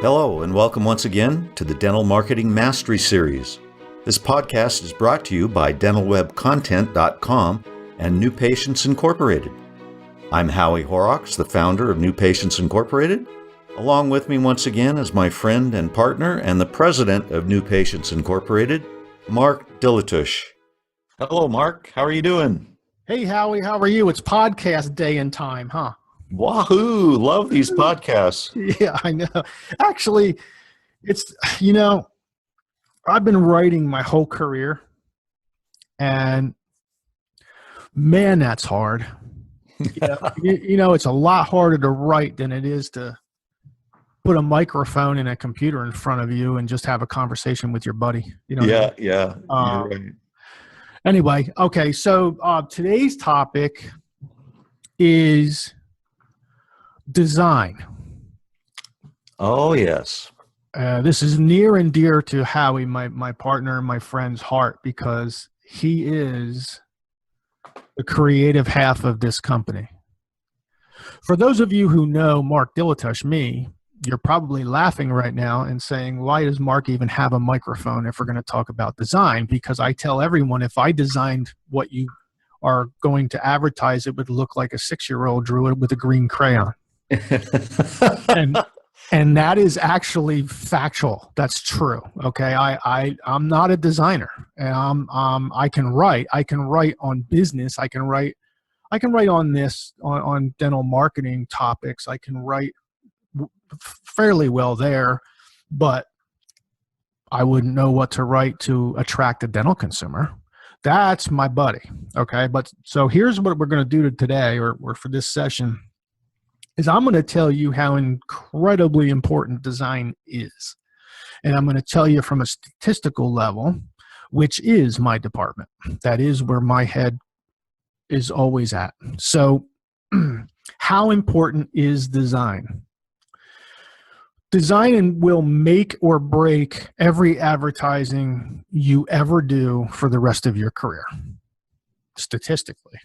Hello, and welcome once again to the Dental Marketing Mastery Series. This podcast is brought to you by dentalwebcontent.com and New Patients Incorporated. I'm Howie Horrocks, the founder of New Patients Incorporated. Along with me once again is my friend and partner and the president of New Patients Incorporated, Mark Blvd. Hello, Mark. How are you doing? Hey, Howie. How are you? It's podcast day and time, huh? Wahoo! Love these podcasts. Yeah, I know. Actually, it's, I've been writing my whole career, and man, that's hard. It's a lot harder to write than it is to put a microphone and a computer in front of you and just have a conversation with your buddy. Yeah, you're right. Anyway, okay, so today's topic is design. Oh, yes. This is near and dear to Howie, my partner and my friend's heart, because he is the creative half of this company. For those of you who know Mark Blvd, me, you're probably laughing right now and saying, why does Mark even have a microphone if we're going to talk about design? Because I tell everyone, if I designed what you are going to advertise, it would look like a 6-year-old drew it with a green crayon. and that is actually factual. That's true. Okay. I'm not a designer, and I can write on business. I can write on this, on dental marketing topics. I can write fairly well there, but I wouldn't know what to write to attract a dental consumer. That's my buddy. Okay. But so here's what we're going to do today, or for this session, is I'm going to tell you how incredibly important design is. And I'm going to tell you from a statistical level, which is my department. That is where my head is always at. So how important is design? Design will make or break every advertising you ever do for the rest of your career. Statistically,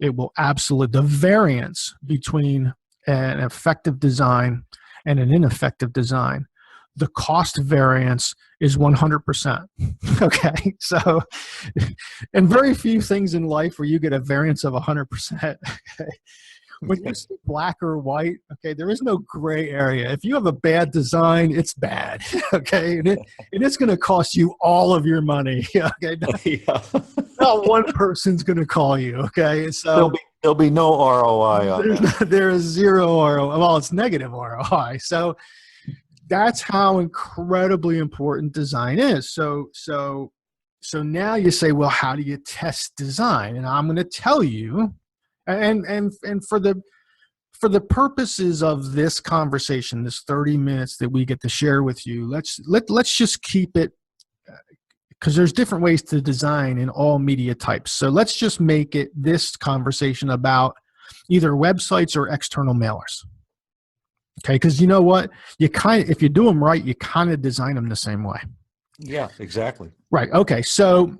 it will absolutely, the variance between an effective design and an ineffective design, the cost variance is 100%. Okay. So, and very few things in life where you get a variance of 100%. Okay. When you see black or white, okay, there is no gray area. If you have a bad design, it's bad. Okay. And it's going to cost you all of your money. Okay. Not one person's going to call you. Okay. So there'll be no ROI on that. There is zero ROI. Well, it's negative ROI. So that's how incredibly important design is. So now you say, well, how do you test design? And I'm going to tell you, and for the purposes of this conversation, this 30 minutes that we get to share with you, let's just keep it, because there's different ways to design in all media types. So let's just make it this conversation about either websites or external mailers. Okay, because you know what? If you do them right, you kind of design them the same way. Yeah, exactly. Right. Okay. So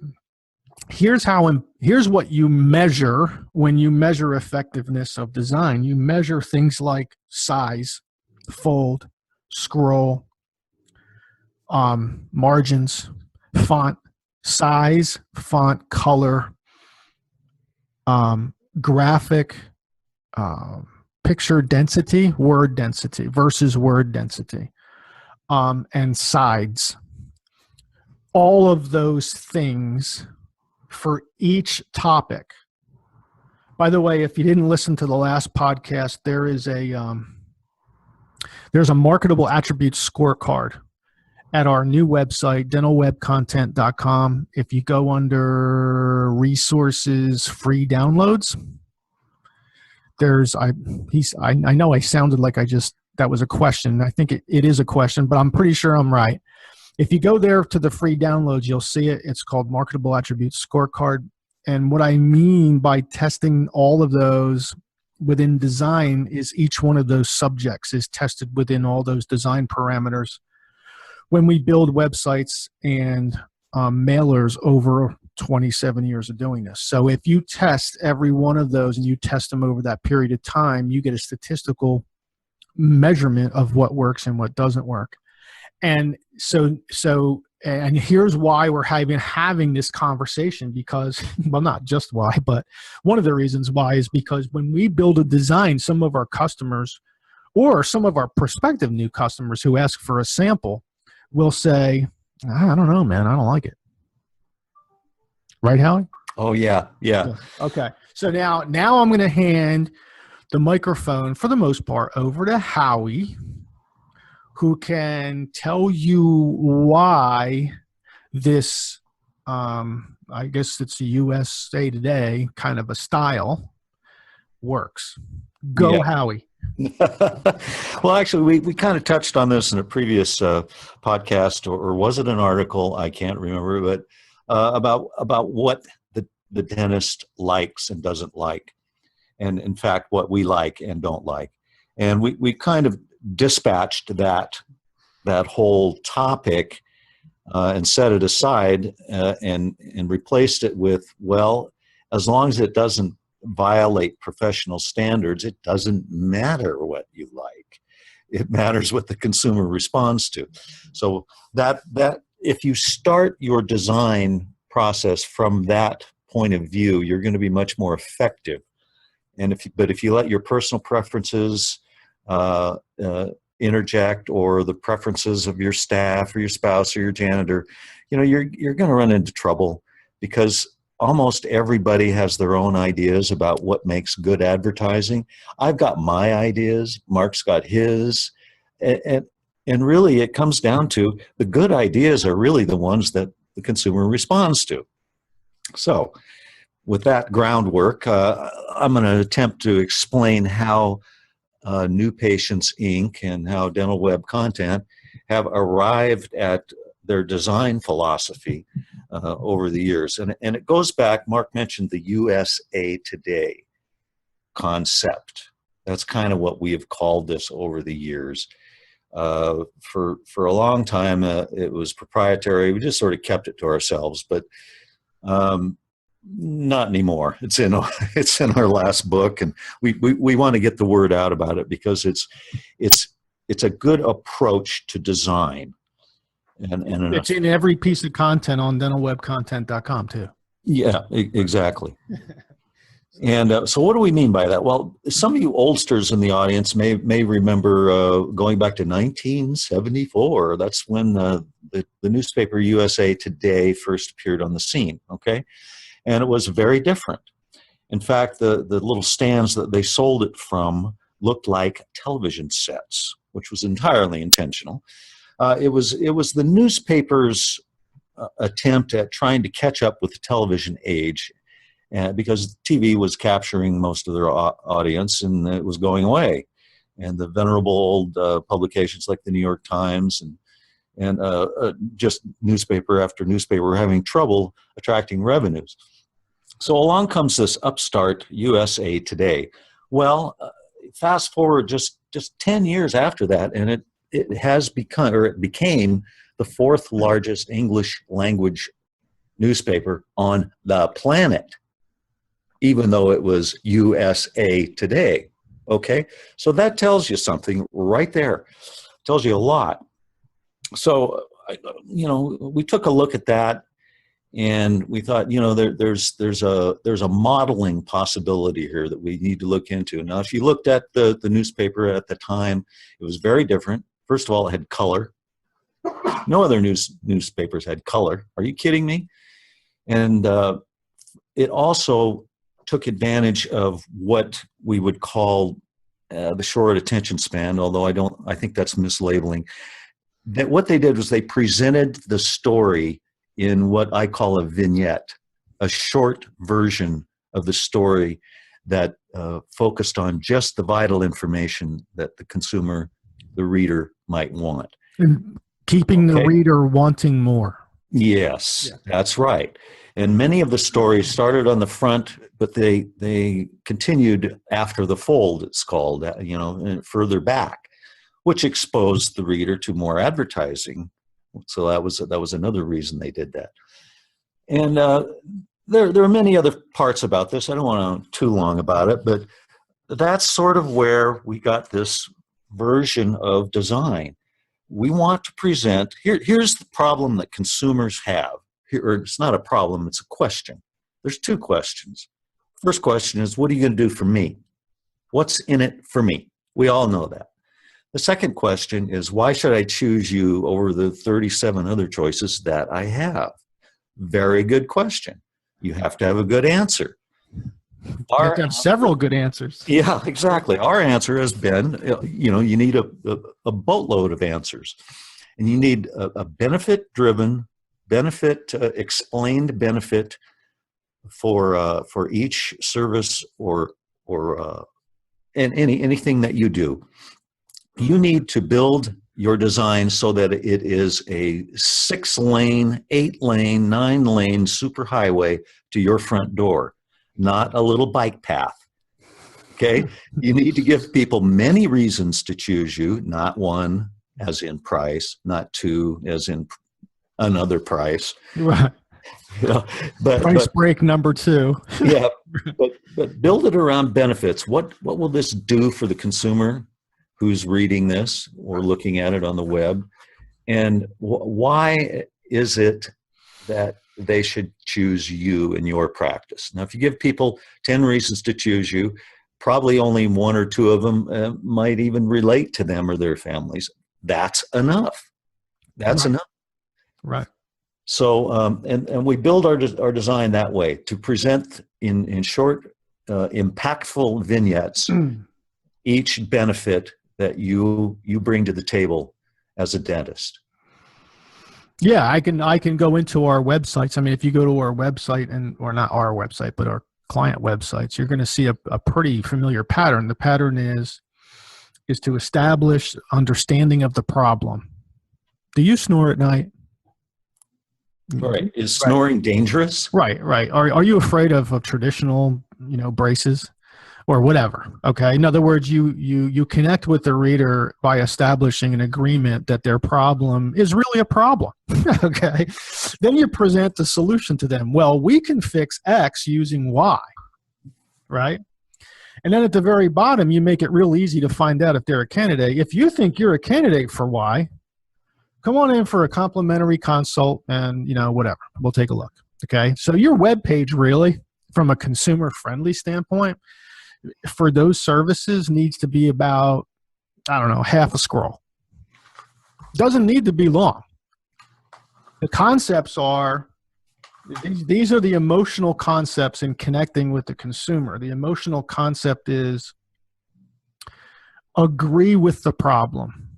here's what you measure when you measure effectiveness of design. You measure things like size, fold, scroll, margins, font size, font color, graphic, picture density, word density versus word density, and sides. All of those things for each topic. By the way, if you didn't listen to the last podcast, there's a marketable attributes scorecard at our new website, dentalwebcontent.com. If you go under resources, free downloads, I know I sounded like that was a question. I think it is a question, but I'm pretty sure I'm right. If you go there to the free downloads, you'll see it. It's called Marketable Attributes Scorecard. And what I mean by testing all of those within design is each one of those subjects is tested within all those design parameters when we build websites and mailers over 27 years of doing this. So if you test every one of those and you test them over that period of time, you get a statistical measurement of what works and what doesn't work. And and here's why we're having this conversation, because, well, not just why, but one of the reasons why is because when we build a design, some of our customers or some of our prospective new customers who ask for a sample will say, I don't know, man, I don't like it. Right, Howie? Oh, yeah. Okay. So now I'm going to hand the microphone, for the most part, over to Howie, who can tell you why this, I guess it's a USA Today kind of a style, works. Go, Howie. Well, actually, we kind of touched on this in a previous podcast, or was it an article? I can't remember, but about what the dentist likes and doesn't like, and in fact, what we like and don't like. And we kind of dispatched that whole topic and set it aside and replaced it with, well, as long as it doesn't violate professional standards, it doesn't matter what you like. It matters what the consumer responds to. So that if you start your design process from that point of view, you're going to be much more effective. And if you let your personal preferences interject, or the preferences of your staff or your spouse or your janitor, you're going to run into trouble, because almost everybody has their own ideas about what makes good advertising. I've got my ideas, Mark's got his, and really it comes down to the good ideas are really the ones that the consumer responds to. So with that groundwork, I'm going to attempt to explain how New Patients Inc. and how Dental Web Content have arrived at their design philosophy over the years. And it goes back, Mark mentioned the USA Today concept. That's kind of what we have called this over the years. For a long time, it was proprietary. We just sort of kept it to ourselves, but not anymore. It's in our last book, and we want to get the word out about it, because it's a good approach to design. And it's in every piece of content on dentalwebcontent.com too. Yeah, exactly. And so what do we mean by that? Well, some of you oldsters in the audience may remember going back to 1974. That's when the newspaper USA Today first appeared on the scene, okay? And it was very different. In fact, the little stands that they sold it from looked like television sets, which was entirely intentional. It was the newspaper's attempt at trying to catch up with the television age, because TV was capturing most of their audience, and it was going away. And the venerable old publications like the New York Times and just newspaper after newspaper were having trouble attracting revenues. So along comes this upstart USA Today. Well, fast forward just 10 years after that, and it has become, or it became, the fourth largest English language newspaper on the planet, even though it was USA Today. Okay, so that tells you something right there. Tells you a lot. So, we took a look at that, and we thought, there's a modeling possibility here that we need to look into. Now, if you looked at the newspaper at the time, it was very different. First of all, it had color. No other newspapers had color. Are you kidding me? And it also took advantage of what we would call the short attention span, although I think that's mislabeling. That what they did was they presented the story in what I call a vignette, a short version of the story that focused on just the vital information that the consumer, the reader, might want. And keeping the reader wanting more. Yes, that's right. And many of the stories started on the front, but they continued after the fold, it's called, further back, which exposed the reader to more advertising. So that was another reason they did that. And there are many other parts about this. I don't want to too long about it, but that's sort of where we got this version of design. We want to present, here's the problem that consumers have. Or it's not a problem, it's a question. There's two questions. First question is, what are you going to do for me? What's in it for me? We all know that. The second question is, why should I choose you over the 37 other choices that I have? Very good question. You have to have a good answer. You have to have several good answers. Yeah, exactly. Our answer has been, you need a boatload of answers. And you need a benefit-driven, explained benefit for each service or anything that you do. You need to build your design so that it is a 6-lane, 8-lane, 9-lane superhighway to your front door, not a little bike path. Okay? You need to give people many reasons to choose you, not one as in price, not two as in another price. Right. Price break number 2. Yeah, but build it around benefits. What will this do for the consumer who's reading this or looking at it on the web? And why is it that they should choose you in your practice? Now, if you give people 10 reasons to choose you, probably only 1 or 2 of them might even relate to them or their families. That's enough. That's enough. Right. So, and we build our design that way, to present in short, impactful vignettes, each benefit that you bring to the table as a dentist. Yeah, I can go into our websites. I mean, if you go to our website, or not our website, but our client websites, you're going to see a pretty familiar pattern. The pattern is to establish understanding of the problem. Do you snore at night? Right. Is snoring dangerous? Right. Are you afraid of traditional, braces or whatever? Okay. In other words, you connect with the reader by establishing an agreement that their problem is really a problem. Okay. Then you present the solution to them. Well, we can fix X using Y. Right. And then at the very bottom, you make it real easy to find out if they're a candidate. If you think you're a candidate for Y, come on in for a complimentary consult and, whatever. We'll take a look. Okay. So your web page really, from a consumer friendly standpoint, for those services needs to be about, half a scroll. Doesn't need to be long. The concepts are, these are the emotional concepts in connecting with the consumer. The emotional concept is agree with the problem.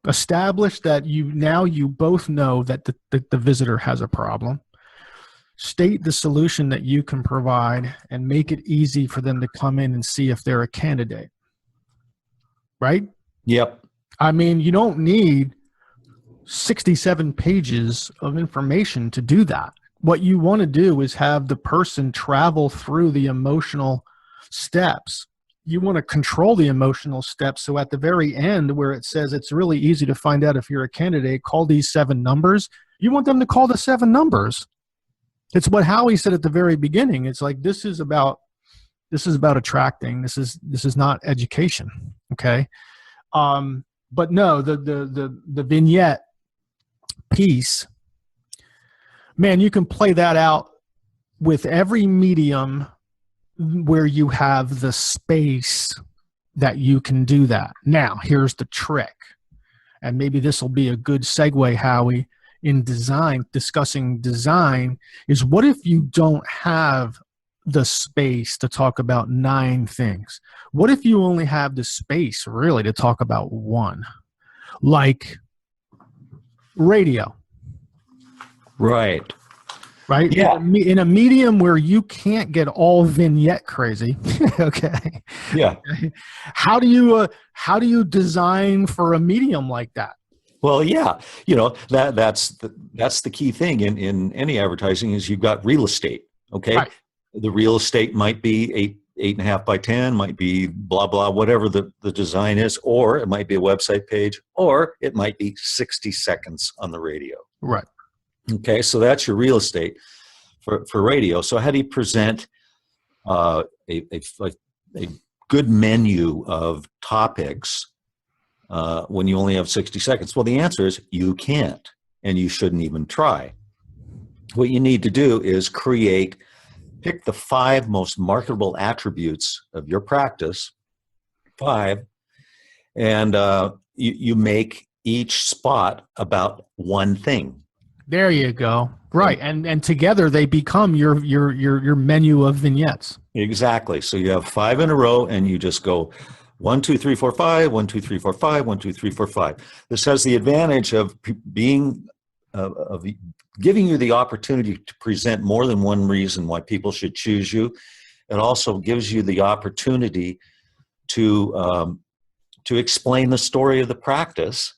Establish that you both know that the visitor has a problem. State the solution that you can provide and make it easy for them to come in and see if they're a candidate. Right? Yep. I mean, you don't need 67 pages of information to do that. What you want to do is have the person travel through the emotional steps. You want to control the emotional steps. So at the very end, where it says it's really easy to find out if you're a candidate, call these 7 numbers. You want them to call the 7 numbers. It's what Howie said at the very beginning. It's like, this is about attracting. This is not education. Okay. But no, the vignette piece, man, you can play that out with every medium where you have the space that you can do that. Now, here's the trick. And maybe this will be a good segue, Howie, in discussing design, is what if you don't have the space to talk about 9 things? What if you only have the space really to talk about 1? Like radio. Right. Yeah. In a medium where you can't get all vignette crazy. Okay. Yeah. How do you design for a medium like that? Well, yeah, that's the key thing in any advertising is you've got real estate. Okay. Right. The real estate might be 8.5 by 10, might be blah, blah, whatever the design is, or it might be a website page, or it might be 60 seconds on the radio. Right. Okay, so that's your real estate for radio. So how do you present a good menu of topics when you only have 60 seconds? Well, the answer is you can't, and you shouldn't even try. What you need to do is pick the 5 most marketable attributes of your practice, 5, and you make each spot about one thing. There you go. Right, and together they become your menu of vignettes. Exactly. So you have 5 in a row, and you just go 1, 2, 3, 4, 5, 1, 2, 3, 4, 5, 1, 2, 3, 4, 5. This has the advantage of giving you the opportunity to present more than one reason why people should choose you. It also gives you the opportunity to explain the story of the practice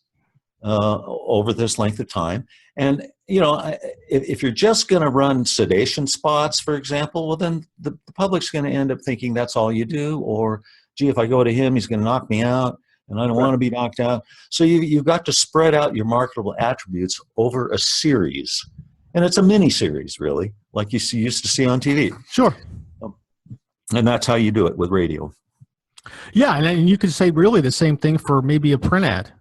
over this length of time. And, if you're just going to run sedation spots, for example, well, then the public's going to end up thinking that's all you do. Or, gee, if I go to him, he's going to knock me out, and I don't want to be knocked out. So you've got to spread out your marketable attributes over a series. And it's a mini series, really, like you used to see on TV. Sure. And that's how you do it with radio. Yeah, and you could say really the same thing for maybe a print ad.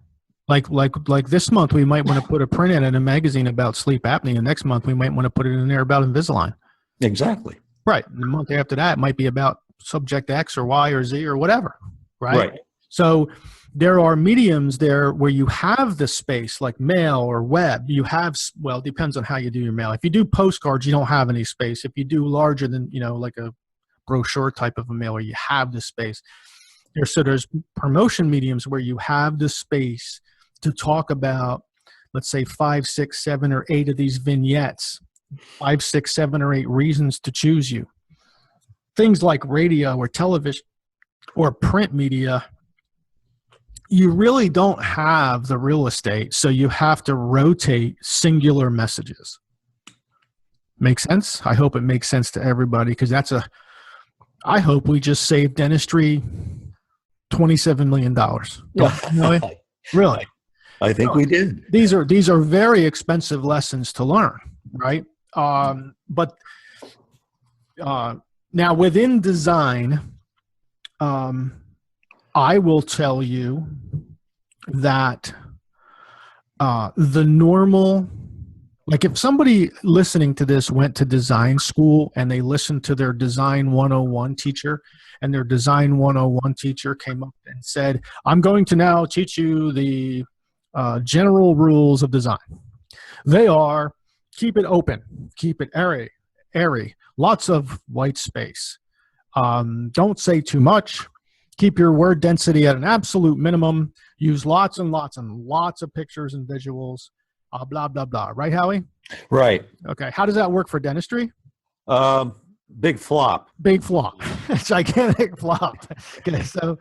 Like this month, we might want to put a print ad in a magazine about sleep apnea. And next month, we might want to put it in there about Invisalign. Exactly. Right. And the month after that, it might be about subject X or Y or Z or whatever. Right. So there are mediums there where you have the space, like mail or web. You have, well, it depends on how you do your mail. If you do postcards, you don't have any space. If you do larger than, like a brochure type of a mailer, you have the space. There's promotion mediums where you have the space to talk about, let's say, 5, 6, 7, or 8 of these vignettes, 5, 6, 7, or 8 reasons to choose you. Things like radio or television or print media, you really don't have the real estate, so you have to rotate singular messages. Make sense? I hope it makes sense to everybody, because I hope we just saved dentistry $27 million. Really? I think we did. These are very expensive lessons to learn, right? But now within design, I will tell you that the normal, like if somebody listening to this went to design school and they listened to their design 101 teacher, and their design 101 teacher came up and said, I'm going to now teach you the general rules of design. They are: keep it open, keep it airy, lots of white space. Don't say too much. Keep your word density at an absolute minimum. Use lots and lots and lots of pictures and visuals. Blah, blah, blah. Right, Howie? Right. Okay. How does that work for dentistry? Big flop. Big flop. Gigantic flop. Okay. So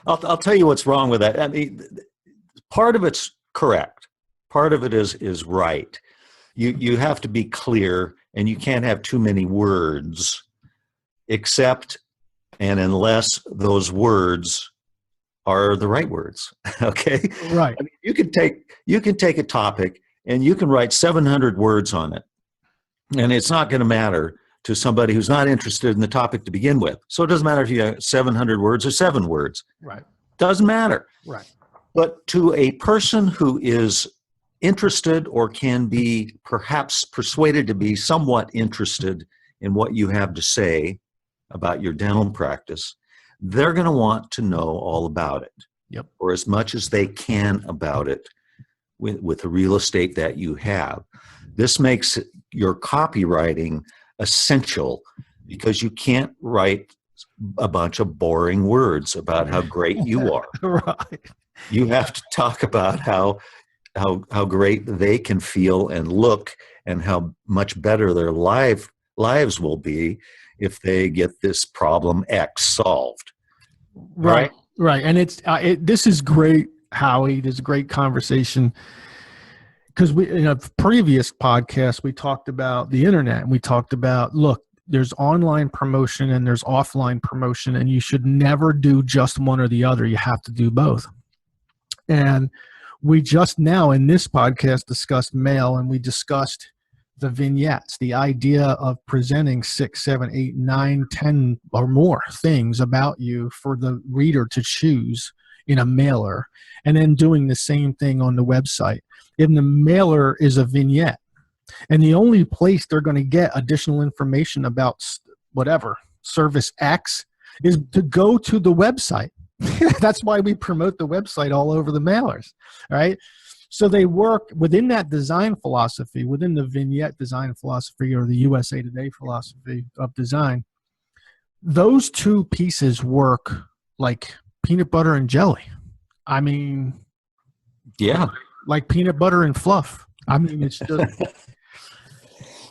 I'll tell you what's wrong with that. I mean, part of it's correct. Part of it is right. You have to be clear, and you can't have too many words, except and unless those words are the right words. Okay. Right. I mean, you can take a topic and you can write 700 words on it, and it's not going to matter to somebody who's not interested in the topic to begin with. So it doesn't matter if you have 700 words or 7 words. Right. Doesn't matter. Right. But to a person who is interested or can be perhaps persuaded to be somewhat interested in what you have to say about your dental practice, they're going to want to know all about it. Yep. Or as much as they can about it with the real estate that you have. This makes your copywriting essential, because you can't write a bunch of boring words about how great you are. Right. You have to talk about how great they can feel and look, and how much better their lives will be if they get this problem X solved. Right. Right. And this is great, Howie. This is a great conversation, because we, in a previous podcast, we talked about the internet, and we talked about, look, there's online promotion and there's offline promotion, and you should never do just one or the other. You have to do both. And we just now in this podcast discussed mail, and we discussed the vignettes, the idea of presenting 6, 7, 8, 9, 10 or more things about you for the reader to choose in a mailer, and then doing the same thing on the website. In the mailer is a vignette, and the only place they're going to get additional information about whatever service X is to go to the website. That's why we promote the website all over the mailers, right? So they work within that design philosophy, within the vignette design philosophy, or the USA Today philosophy of design. Those two pieces work like peanut butter and jelly. I mean, Yeah. like peanut butter and fluff. I mean, it's just...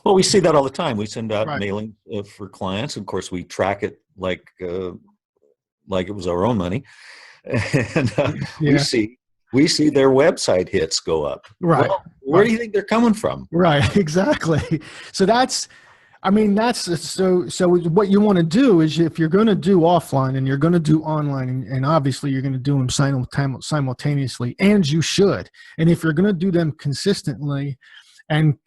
Well, we see that all the time. We send out Right. mailing for clients. Of course, we track it like it was our own money, and Yeah. we see their website hits go up. Right. Well, where do you think they're coming from? Right, exactly. So so what you want to do is, if you're going to do offline and you're going to do online, and obviously you're going to do them simultaneously, and you should. And if you're going to do them consistently, and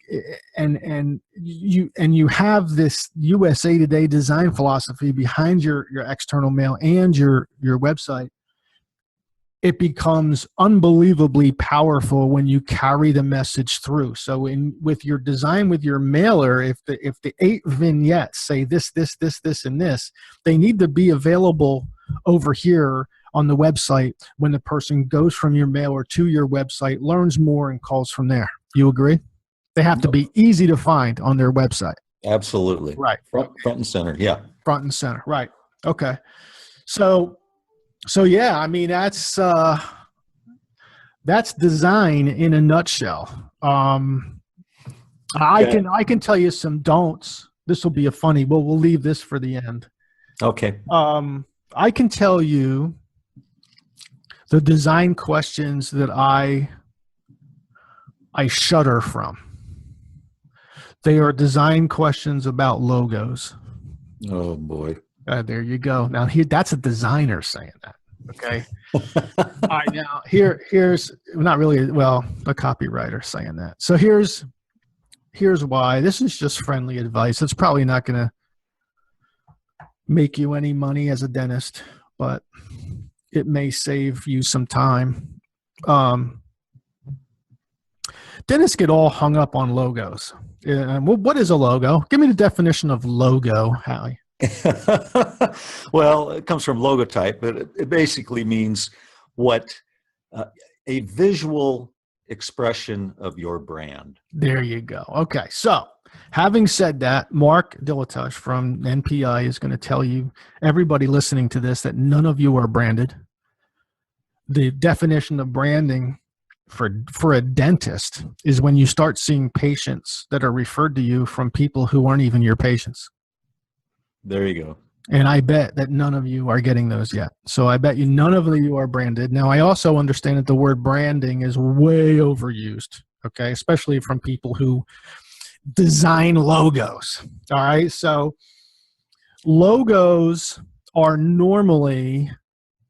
you have this USA Today design philosophy behind your external mail and your website, it becomes unbelievably powerful when you carry the message through. So with your design, with your mailer, if the 8 vignettes say this, and this, they need to be available over here on the website when the person goes from your mailer to your website, learns more, and calls from there. You agree? They have to be easy to find on their website. Absolutely. Right. Front and center. Yeah. Front and center. Right. Okay. So yeah, I mean, that's design in a nutshell. I can tell you some don'ts. This will be a funny, but we'll leave this for the end. Okay. I can tell you the design questions that I shudder from. They are design questions about logos. Oh boy. There you go. Now that's a designer saying that. Okay. All right. Now here's not really, well, a copywriter saying that. So here's why. This is just friendly advice. It's probably not going to make you any money as a dentist, but it may save you some time. Dentists get all hung up on logos. What is a logo? Give me the definition of logo, Howie. Well, it comes from logotype, but it basically means what a visual expression of your brand. There you go. Okay. So having said that, Mark Dilatush from NPI is going to tell you, everybody listening to this, that none of you are branded. The definition of branding for a dentist is when you start seeing patients that are referred to you from people who aren't even your patients. There you go. And I bet that none of you are getting those yet. So I bet you none of you are branded. Now, I also understand that the word branding is way overused, okay, especially from people who design logos. All right. So logos are normally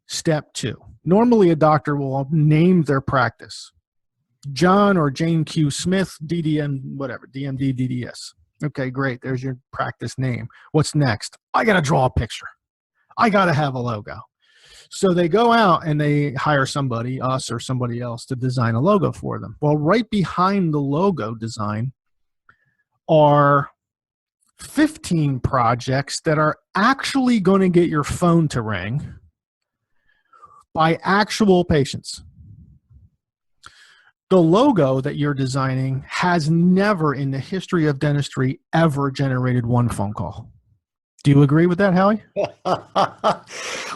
step 2. Normally, a doctor will name their practice. John or Jane Q. Smith, DDM, whatever, DMD, DDS. Okay, great. There's your practice name. What's next? I got to draw a picture. I got to have a logo. So they go out and they hire somebody, us or somebody else, to design a logo for them. Well, right behind the logo design are 15 projects that are actually going to get your phone to ring by actual patients. The logo that you're designing has never in the history of dentistry ever generated one phone call. Do you agree with that, Howie?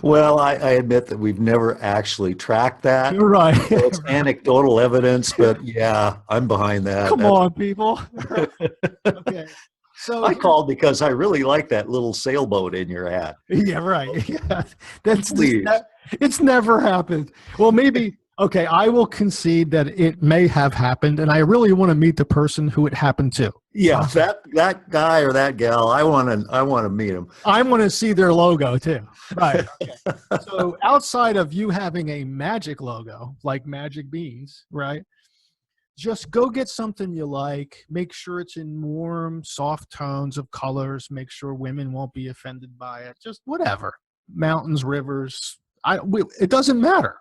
Well, I admit that we've never actually tracked that. You're right. So it's anecdotal evidence, but yeah, I'm behind that. Come on, people. Okay. So I called because I really like that little sailboat in your ad. Yeah, right. Yeah. That's Please. It's never happened. Well, maybe. Okay, I will concede that it may have happened, and I really want to meet the person who it happened to. Yeah, that guy or that gal, I want to meet him. I want to see their logo too. Right. Okay. So outside of you having a magic logo like Magic Beans, right? just go get something you like. Make sure it's in warm, soft tones of colors. Make sure women won't be offended by it. Just whatever. Mountains, rivers. It doesn't matter.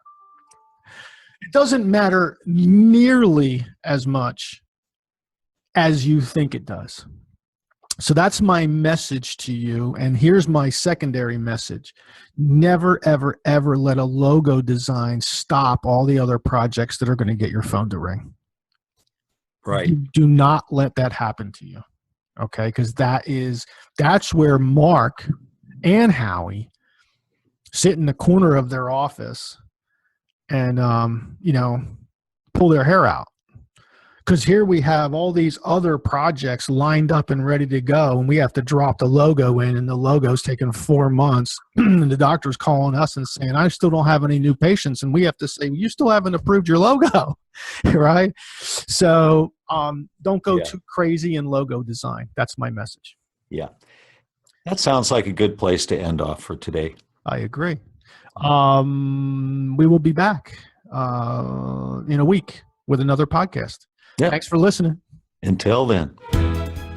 It doesn't matter nearly as much as you think it does. So that's my message to you. And here's my secondary message. Never, ever, ever let a logo design stop all the other projects that are going to get your phone to ring. Right. Do not let that happen to you. Okay. Because that's where Mark and Howie sit in the corner of their office and, pull their hair out. Because here we have all these other projects lined up and ready to go, and we have to drop the logo in, and the logo's taking 4 months, and the doctor's calling us and saying, I still don't have any new patients, and we have to say, you still haven't approved your logo, right? So don't go too crazy in logo design. That's my message. Yeah. That sounds like a good place to end off for today. I agree. We will be back in a week with another podcast. Yeah. Thanks for listening. Until then.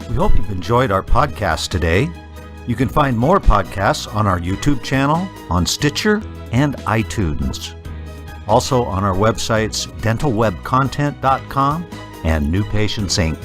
We hope you've enjoyed our podcast today. You can find more podcasts on our YouTube channel, on Stitcher, and iTunes. Also on our websites, dentalwebcontent.com and newpatientsinc.com.